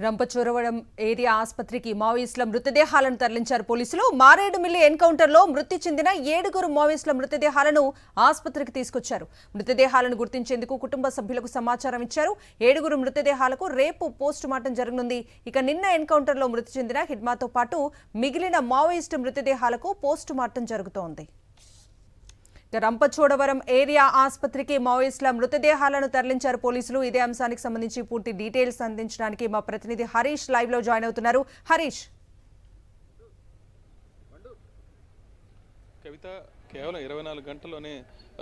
Rampachodavaram area ఆసుపత్రికి మావోయిస్టుల మృతదేహాలను తరలించారు పోలీసులు. మారేడుమిల్లి ఎన్కౌంటర్లో మృతి చెందిన 7 మావోయిస్టుల మృతదేహాలను ఆసుపత్రికి తీసుకొచ్చారు. మృతదేహాలను గుర్తించేందుకు కుటుంబ సభ్యులకు సమాచారం ఇచ్చారు. 7 మృతదేహాలకు రేపు పోస్టుమార్టం జరగనుంది. ఇక నిన్న ఎన్కౌంటర్లో మృతి చెందిన హిడ్మాతో పాటు మిగిలిన మావోయిస్టు మృతదేహాలకు పోస్టుమార్టం జరుగుతోంది. రంపచోడవరం ఏరియా ఆసుపత్రికి మావోయిస్టుల మృతదేహాలను తరలించారు పోలీసులు. ఇదే అంశానికి సంబంధించి పూర్తి డీటెయిల్స్ అందించడానికి మా ప్రతినిధి హరీష్ లైవ్ లో జాయిన్ అవుతున్నారు. హరీష్, కవిత, కేవలం 24 గంటల్లోనే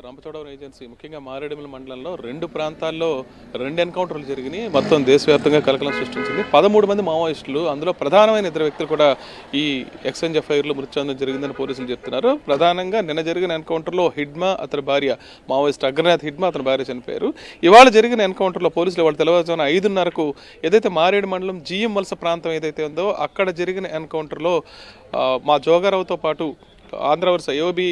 రంపచోడవరం ఏజెన్సీ ముఖ్యంగా మారేడుమిల్లి మండలంలో 2 ప్రాంతాల్లో 2 ఎన్కౌంటర్లు జరిగినాయి. మొత్తం దేశవ్యాప్తంగా కలకలం సృష్టించింది. 13 మంది మావోయిస్టులు, అందులో ప్రధానమైన 2 వ్యక్తులు కూడా ఈ ఎక్స్చేంజ్ ఎఫ్ఐఆర్లో మృతి చెందడం జరిగిందని పోలీసులు చెప్తున్నారు. ప్రధానంగా నిన్న జరిగిన ఎన్కౌంటర్లో హిడ్మా, అతని భార్య, మావోయిస్ట్ అగ్రనేత హిడ్మా, అతని భార్య చనిపోయారు. ఇవాళ జరిగిన ఎన్కౌంటర్లో పోలీసులు వాళ్ళు తెల్లవారుజామున 5:30కు ఏదైతే మారేడు మండలం జిఎం వలస ప్రాంతం ఏదైతే ఉందో అక్కడ జరిగిన ఎన్కౌంటర్లో మా జోగారావుతో పాటు ఆంధ్రవర్స ఏఓబి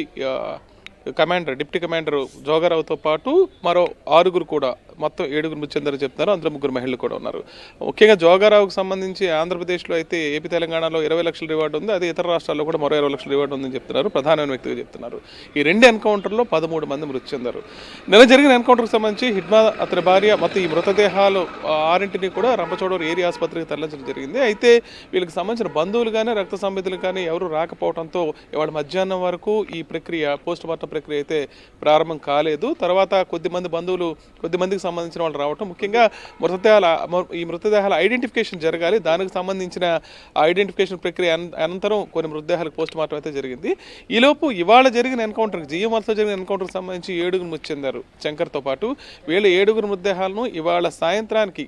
కమాండర్, డిప్యూటీ కమాండర్ జోగారావుతో పాటు మరో 6 కూడా, మొత్తం 7 మృతి చెందారని చెప్తున్నారు. అందులో 3 మహిళలు కూడా ఉన్నారు. ముఖ్యంగా జోగారావుకు సంబంధించి ఆంధ్రప్రదేశ్లో అయితే ఏపీ తెలంగాణలో 20 లక్షల రివార్డు ఉంది. అదే ఇతర రాష్ట్రాల్లో కూడా మరో 20 లక్షల రివార్డు ఉందని చెప్తున్నారు. ప్రధానమైన వ్యక్తిగా చెప్తున్నారు. ఈ 2 ఎన్కౌంటర్లో 13 మంది మృతి చెందారు. నిన్న జరిగిన ఎన్కౌంటర్కి సంబంధించి హిడ్మా, అతని భార్య, మొత్తం ఈ మృతదేహాలు 6 కూడా రంపచోడవరం ఏరియా ఆసుపత్రికి తరలించడం జరిగింది. అయితే వీళ్ళకి సంబంధించిన బంధువులు కానీ రక్త సంబంధితులు కానీ ఎవరు రాకపోవడంతో ఇవాళ మధ్యాహ్నం వరకు ఈ ప్రక్రియ, పోస్ట్ మార్టం ప్రక్రియ అయితే ప్రారంభం కాలేదు. తర్వాత కొద్దిమందికి సంబంధించిన వాళ్ళు రావటం, ముఖ్యంగా ఈ మృతదేహాల ఐడెంటిఫికేషన్ జరగాలి. దానికి సంబంధించిన ఐడెంటిఫికేషన్ ప్రక్రియ అనంతరం కొన్ని మృతదేహాలకు పోస్ట్ మార్టం అయితే జరిగింది. ఈలోపు ఇవాళ జరిగిన ఎన్కౌంటర్కి, జిఎం వలసలో జరిగిన ఎన్కౌంటర్కి సంబంధించి 7 మృతి చెందారు శంకర్తో పాటు. వీళ్ళు 7 మృతదేహాలను ఇవాళ సాయంత్రానికి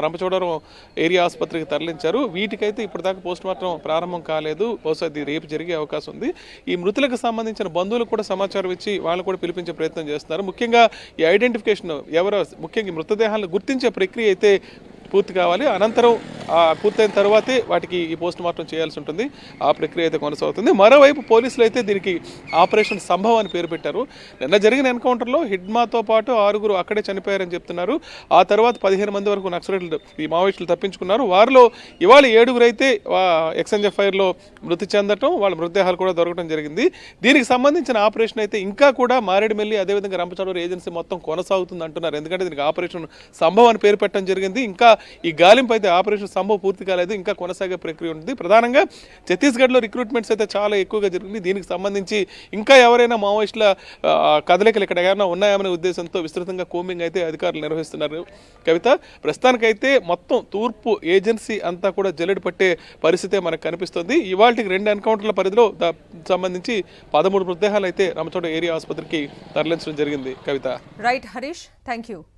రంపచోడవరం ఏరియా ఆసుపత్రికి తరలించారు. వీటికైతే ఇప్పటిదాకా పోస్ట్ మార్టం ప్రారంభం కాలేదు. బహుశా అది రేపు జరిగే అవకాశం ఉంది. ఈ మృతులకు సంబంధించిన బంధువులకు కూడా సమాచారం ఇచ్చి వాళ్ళని కూడా పిలిపించే ప్రయత్నం చేస్తున్నారు. ముఖ్యంగా ఈ ఐడెంటిఫికేషన్, ముఖ్యంగా మృతదేహాలను గుర్తించే ప్రక్రియ అయితే పూర్తి కావాలి. అనంతరం పూర్తయిన తర్వాతే వాటికి ఈ పోస్ట్ మార్టం చేయాల్సి ఉంటుంది. ఆ ప్రక్రియ అయితే కొనసాగుతుంది. మరోవైపు పోలీసులు అయితే దీనికి ఆపరేషన్ సంభవ్ అని పేరు పెట్టారు. నిన్న జరిగిన ఎన్కౌంటర్లో హిడ్మాతో పాటు 6 అక్కడే చనిపోయారని చెప్తున్నారు. ఆ తర్వాత 15 మంది వరకు నక్సలైట్లు, ఈ మావోయిస్టులు తప్పించుకున్నారు. వారిలో ఇవాళ 7 అయితే ఎక్స్చేంజ్ ఎఫ్ఐఆర్లో మృతి చెందటం, వాళ్ళ మృతదేహాలు కూడా దొరకడం జరిగింది. దీనికి సంబంధించిన ఆపరేషన్ అయితే ఇంకా కూడా మారేడుమిల్లి, అదేవిధంగా రంపచోడవరం ఏజెన్సీ మొత్తం కొనసాగుతుంది అంటున్నారు. ఎందుకంటే దీనికి ఆపరేషన్ సంభవ్ అని పేరు పెట్టడం జరిగింది. ఇంకా ఈ గాలింపు అయితే ఆపరేషన్ సంభవ్ పూర్తి కాలేదు, ఇంకా కొనసాగే ప్రక్రియ ఉంటుంది. ప్రధానంగా ఛత్తీస్గఢ్లో రిక్రూట్మెంట్స్ అయితే చాలా ఎక్కువగా జరిగింది. దీనికి సంబంధించి ఇంకా ఎవరైనా మావోయిస్టుల కదలికలు ఇక్కడ ఏమైనా ఉన్నాయనే ఉద్దేశంతో విస్తృతంగా కోమింగ్ అయితే అధికారులు నిర్వహిస్తున్నారు. కవిత, ప్రస్తుతానికైతే మొత్తం తూర్పు ఏజెన్సీ అంతా కూడా జల్లెడ పట్టే పరిస్థితే మనకు కనిపిస్తుంది. ఇవాళకి 2 ఎన్కౌంటర్ల పరిధిలో సంబంధించి 13 మృతదేహాలు అయితే రంపచోడవరం ఏరియా ఆసుపత్రికి తరలించడం జరిగింది. Kavitha. Right Harish, thank you.